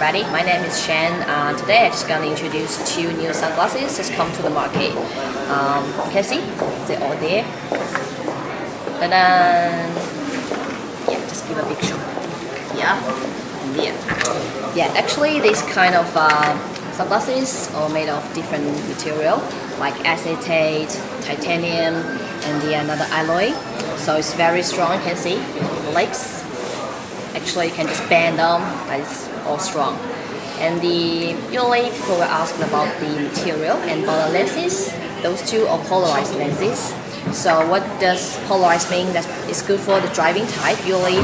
everybody, my name is Shan. Today I'm just gonna introduce two new sunglasses just come to the market. You can see they're all there. And then just give a big show. Yeah, actually these kind of sunglasses are made of different material like acetate, titanium, and another alloy. So it's very strong. You can see the legs. Actually, you can just bend them, but it's all strong. And usually people will ask about the material and about the lenses. Those two are polarized lenses. So what does polarized mean? That it's good for the driving type. Usually,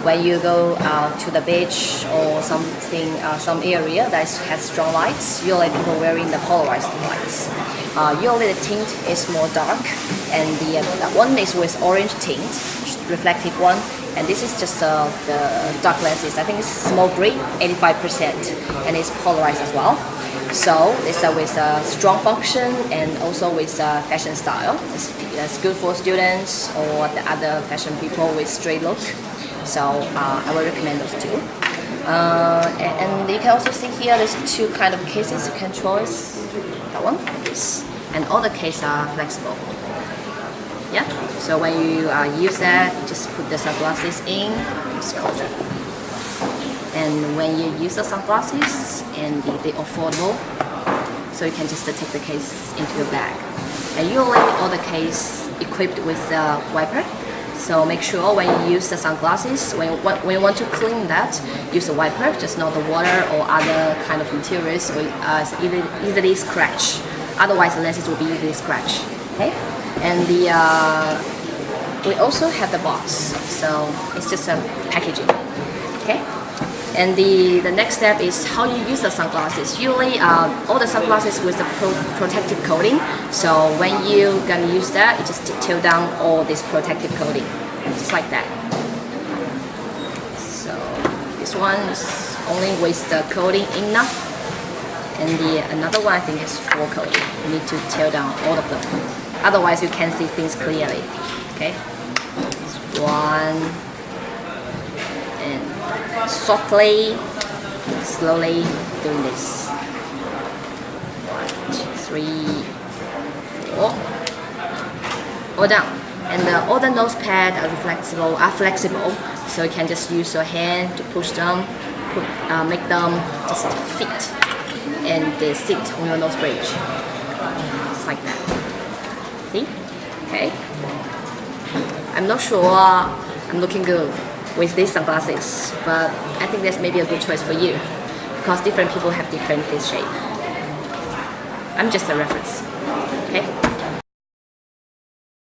when you go to the beach or something, some area that has strong lights, usually people wearing the polarized lights. Usually the tint is more dark, and that one is with orange tint, reflective one. And this is just the dark lenses. I think it's small grade, 85%, and it's polarized as well. So it's with strong function and also with fashion style. It's good for students or the other fashion people with straight look. So I will recommend those two. And you can also see here there's two kind of cases you can choose. That one, this, and all the cases are flexible. Yeah, so when you use that, you just put the sunglasses in, just close it. And when you use the sunglasses, and they're affordable, so you can just take the case into your bag. And usually all the case equipped with a wiper. So make sure when you use the sunglasses, when you want to clean that, use a wiper, just not the water or other kind of materials will easily scratch. Otherwise the lenses will be easily scratched. Okay? And we also have the box, so it's just a packaging. Okay? And the next step is how you use the sunglasses. Usually all the sunglasses with the protective coating. So when you're gonna use that, you just tear down all this protective coating, just like that. So this one is only with the coating enough, and another one I think has 4 coating. You need to tear down all of them. Otherwise you can't see things clearly. Okay? One. And softly, slowly doing this. 1, 2, 3, 4. All down. And all the nose pads are flexible, so you can just use your hand to push them, make them just fit, and they sit on your nose bridge, just like that. See? Okay. I'm not sure I'm looking good with these sunglasses, but I think that's maybe a good choice for you because different people have different face shape. I'm just a reference. Okay?